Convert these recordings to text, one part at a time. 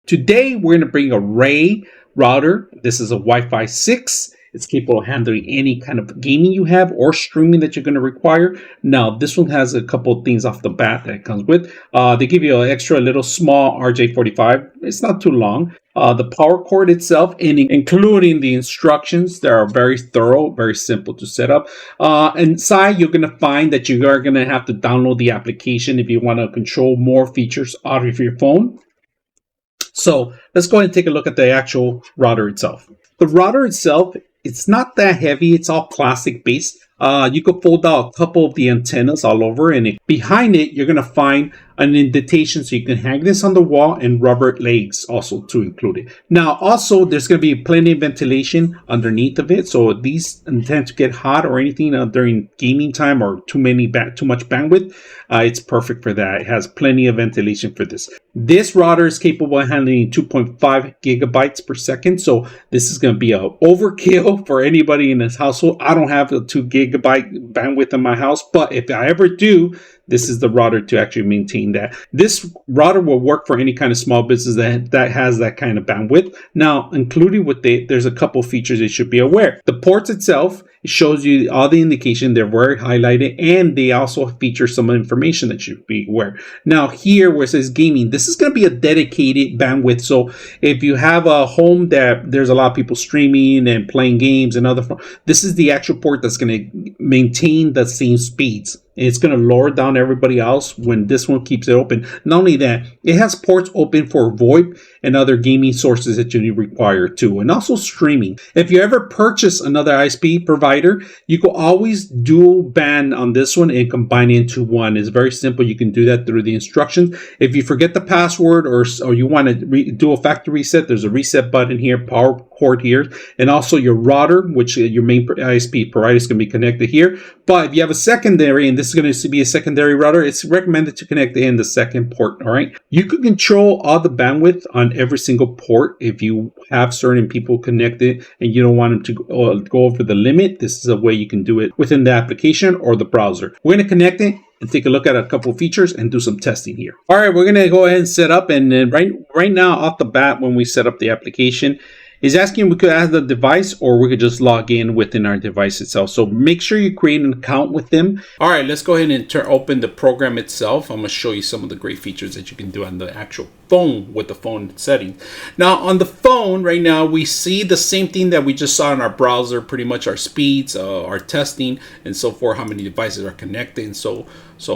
Today, we're going to bring a Ray router. This is a Wi-Fi 6. It's capable of handling any kind of gaming you have or streaming that you're going to require. Now, this one has a couple of things off the bat that it comes with. They give you an extra little small RJ45. It's not too long. The power cord itself, and including the instructions, they are very thorough, very simple to set up. Inside, you're going to find that you are going to have to download the application if you want to control more features out of your phone. So let's go ahead and take a look at the actual router itself. The router itself, it's not that heavy. It's all plastic based. You could fold out a couple of the antennas all over, and behind it, you're going to find an indentation so you can hang this on the wall, and rubber legs also to include it. Now, also, there's going to be plenty of ventilation underneath of it, so these intend to get hot or anything during gaming time or too much bandwidth. It's perfect for that. It has plenty of ventilation for this. This router is capable of handling 2.5 gigabytes per second, so this is going to be a overkill for anybody in this household. I don't have a 2 gigabyte bandwidth in my house, but if I ever do, this is the router to actually maintain that. This router will work for any kind of small business that has that kind of bandwidth. Now, included with it, there's a couple features you should be aware. The ports itself, it shows you all the indication. They're very highlighted, and they also feature some information that you should be aware. Now, here where it says gaming, this is going to be a dedicated bandwidth. So if you have a home that there's a lot of people streaming and playing games and other, this is the actual port that's going to maintain the same speeds. It's going to lower down everybody else when this one keeps it open. Not only that, it has ports open for VoIP and other gaming sources that you require too, and also streaming. If you ever purchase another ISP provider, you can always dual band on this one and combine it into one. It's very simple. You can do that through the instructions. If you forget the password or you want to do a factory reset, there's a reset button here, power cord here, and also your router, which your main ISP provider is going to be connected here. But if you have a secondary, and this is going to be a secondary router, it's recommended to connect in the second port. All right. You can control all the bandwidth on every single port. If you have certain people connected and you don't want them to go over the limit, this is a way you can do it within the application or the browser. We're going to connect it and take a look at a couple of features and do some testing here. All right, we're going to go ahead and set up. And then right now off the bat, when we set up the application, is asking we could add the device or we could just log in within our device itself. So make sure you create an account with them. All right, let's go ahead and open the program itself. I'm going to show you some of the great features that you can do on the actual phone with the phone settings. Now on the phone right now, we see the same thing that we just saw in our browser, pretty much our speeds, our testing and so forth, how many devices are connected and so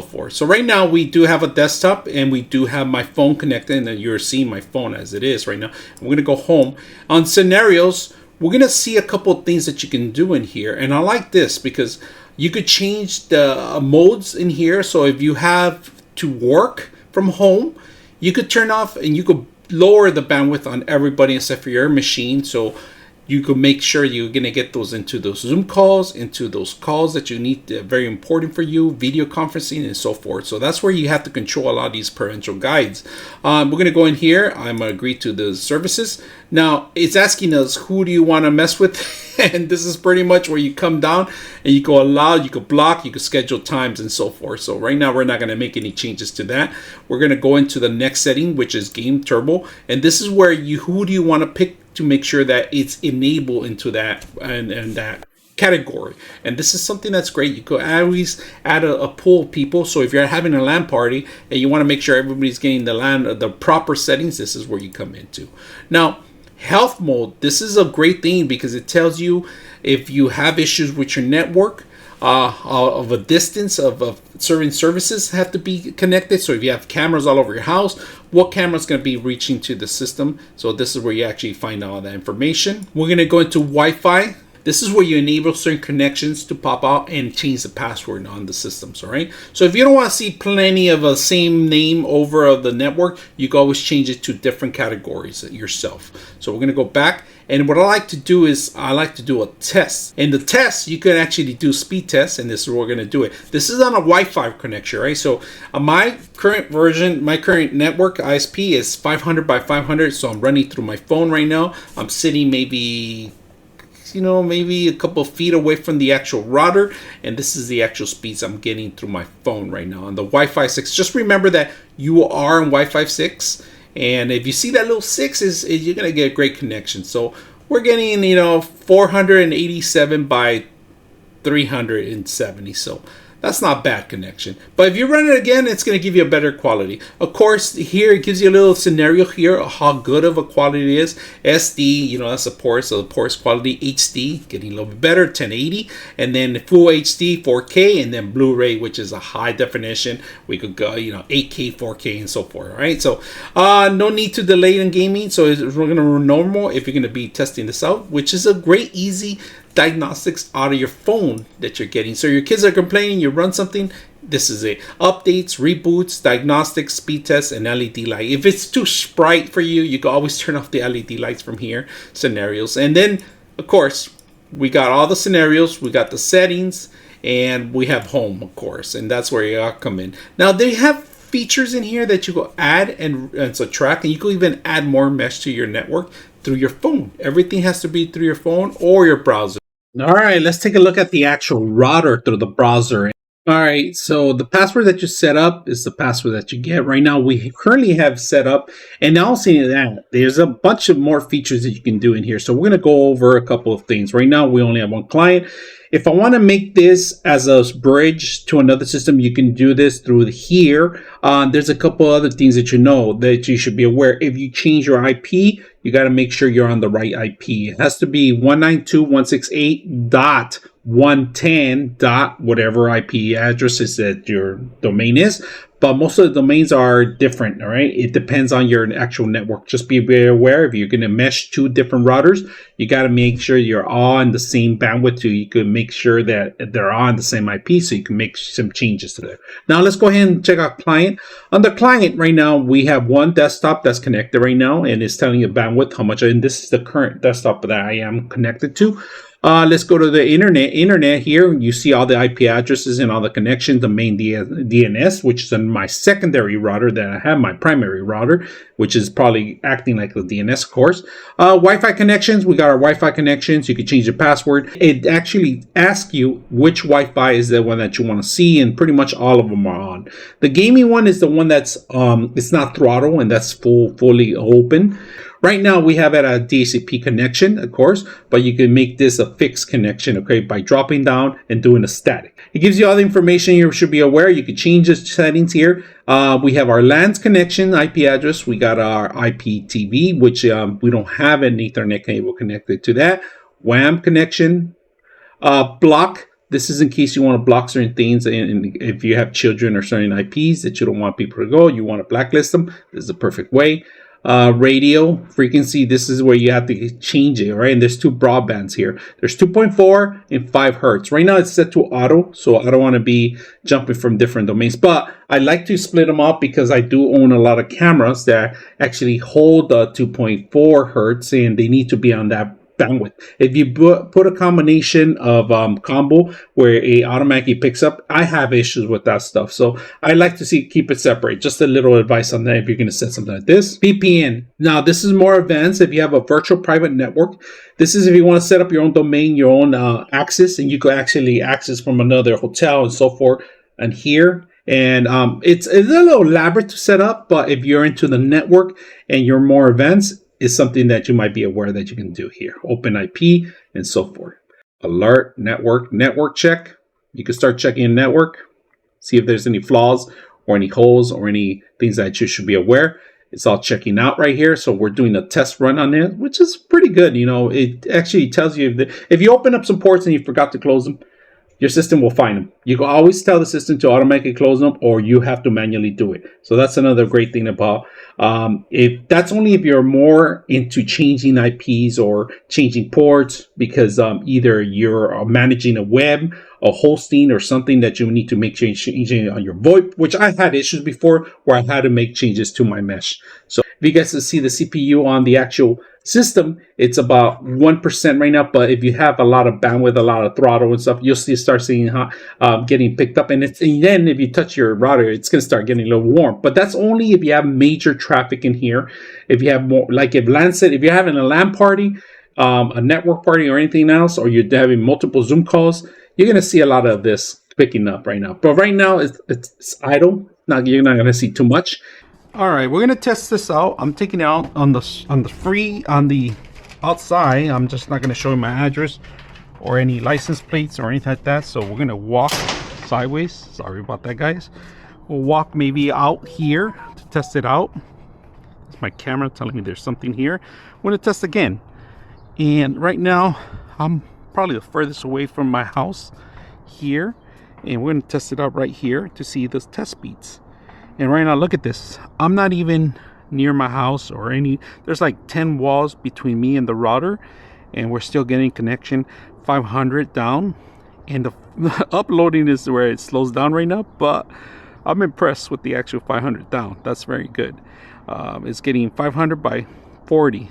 forth. So right now we do have a desktop and we do have my phone connected, and you're seeing my phone as it is right now. I'm going to go home. On scenarios, we're going to see a couple of things that you can do in here. And I like this because you could change the modes in here. So if you have to work from home, you could turn off and you could lower the bandwidth on everybody except for your machine. So you can make sure you're going to get those into those Zoom calls, into those calls that you need, very important for you, video conferencing and so forth. So that's where you have to control a lot of these parental guides. We're going to go in here. I'm going to agree to the services. Now it's asking us, who do you want to mess with? And this is pretty much where you come down and you go allow, you could block, you could schedule times and so forth. So right now we're not going to make any changes to that. We're going to go into the next setting, which is Game Turbo. And this is where who do you want to pick to make sure that it's enabled into that and that category. And this is something that's great. You could always add a pool of people. So if you're having a LAN party and you want to make sure everybody's getting the proper settings, this is where you come into. Now, health mode, this is a great thing because it tells you if you have issues with your network, of a distance of certain services have to be connected. So if you have cameras all over your house, what camera is going to be reaching to the system? So this is where you actually find all that information. We're going to go into Wi-Fi. This is where you enable certain connections to pop out and change the password on the systems, all right? So if you don't want to see plenty of a same name over the network, you can always change it to different categories yourself. So we're going to go back. And what I like to do is I like to do a test. In the test, you can actually do speed tests, and this is where we're going to do it. This is on a Wi-Fi connection, right? So my current version, my current network ISP is 500 by 500. So I'm running through my phone right now. I'm sitting maybe a couple of feet away from the actual router, and this is the actual speeds I'm getting through my phone right now on the Wi-Fi 6. Just remember that you are on Wi-Fi 6. And if you see that little 6 is you're gonna get a great connection. So we're getting 487 by 370. So that's not bad connection. But if you run it again, it's going to give you a better quality. Of course, here it gives you a little scenario here of how good of a quality it is. SD, that's the poorest, so the poorest quality. HD, getting a little bit better, 1080. And then full HD, 4K, and then Blu-ray, which is a high definition. We could go, 8K, 4K, and so forth, right? So no need to delay in gaming. So we're going to run normal if you're going to be testing this out, which is a great, easy diagnostics out of your phone that you're getting. So your kids are complaining, you run something, this is it. Updates, reboots, diagnostics, speed tests, and LED light. If it's too bright for you, you can always turn off the LED lights from here. Scenarios. And then, of course, we got all the scenarios, we got the settings, and we have home, of course. And that's where you come in. Now, they have features in here that you go add and subtract, and you can even add more mesh to your network through your phone. Everything has to be through your phone or your browser. All right, let's take a look at the actual router through the browser. All right, so the password that you set up is the password that you get. Right now, we currently have set up, and now seeing that, there's a bunch of more features that you can do in here. So we're going to go over a couple of things. Right now, we only have one client. If I want to make this as a bridge to another system, you can do this through here. There's a couple other things that that you should be aware. If you change your IP, you got to make sure you're on the right IP. It has to be 192.168.110 dot whatever IP address is that your domain is. But most of the domains are different, all right? It depends on your actual network. Just be very aware if you're going to mesh two different routers, you got to make sure you're all on the same bandwidth so you can make sure that they're on the same IP so you can make some changes to there. Now, let's go ahead and check out client. On the client right now, we have one desktop that's connected right now, and it's telling you bandwidth, how much, and this is the current desktop that I am connected to. Let's go to the internet here. You see all the IP addresses and all the connections, the main DNS, which is in my secondary router that I have my primary router, which is probably acting like the DNS, of course. Wi-Fi connections. We got our Wi-Fi connections. You can change the password. It actually asks you which Wi-Fi is the one that you want to see, and pretty much all of them are on. The gaming one is the one that's it's not throttle, and that's fully open. Right now, we have it a DHCP connection, of course, but you can make this a fixed connection, okay, by dropping down and doing a static. It gives you all the information you should be aware. You can change the settings here. We have our LANs connection IP address. We got our IPTV, which we don't have an Ethernet cable connected to that. WAM connection. Block. This is in case you want to block certain things, and if you have children or certain IPs that you don't want people to go, you want to blacklist them. This is the perfect way. Radio frequency, this is where you have to change it, right? And there's two broadbands here. There's 2.4 and 5 hertz. Right now it's set to auto, so I don't want to be jumping from different domains, but I like to split them up because I do own a lot of cameras that actually hold the 2.4 hertz, and they need to be on that bandwidth. If you put a combination of combo where it automatically picks up, I have issues with that stuff. So I like to keep it separate. Just a little advice on that if you're going to set something like this. VPN. Now, this is more advanced if you have a virtual private network. This is if you want to set up your own domain, your own access, and you could actually access from another hotel and so forth. And here, and it's a little elaborate to set up, but if you're into the network and you're more advanced, is something that you might be aware that you can do here. Open IP and so forth. Alert, network check. You can start checking network, see if there's any flaws or any holes or any things that you should be aware. It's all checking out right here. So we're doing a test run on it, which is pretty good. It actually tells you if you open up some ports and you forgot to close them, your system will find them. You can always tell the system to automatically close them, or you have to manually do it. So that's another great thing about if that's only if you're more into changing IPs or changing ports, because either you're managing a web, a hosting, or something that you need to make changes on your VoIP, which I've had issues before where I had to make changes to my mesh. So if you guys can see the CPU on the actual system, it's about 1% right now, but if you have a lot of bandwidth, a lot of throttle and stuff, you'll start seeing getting picked up, and then if you touch your router, it's going to start getting a little warm. But that's only if you have major traffic in here. If you have more, like if you're having a LAN party, a network party, or anything else, or you're having multiple Zoom calls, you're going to see a lot of this picking up right now. But right now it's idle. You're not going to see too much. All right, we're gonna test this out. I'm taking it out on the outside. I'm just not gonna show you my address or any license plates or anything like that. So we're gonna walk sideways. Sorry about that, guys. We'll walk maybe out here to test it out. It's my camera telling me there's something here. We're gonna test again. And right now, I'm probably the furthest away from my house here. And we're gonna test it out right here to see the test speeds. And right now, look at this. I'm not even near my house or any. There's like 10 walls between me and the router, and we're still getting connection. 500 down, and the uploading is where it slows down right now. But I'm impressed with the actual 500 down. That's very good. It's getting 500 by 40.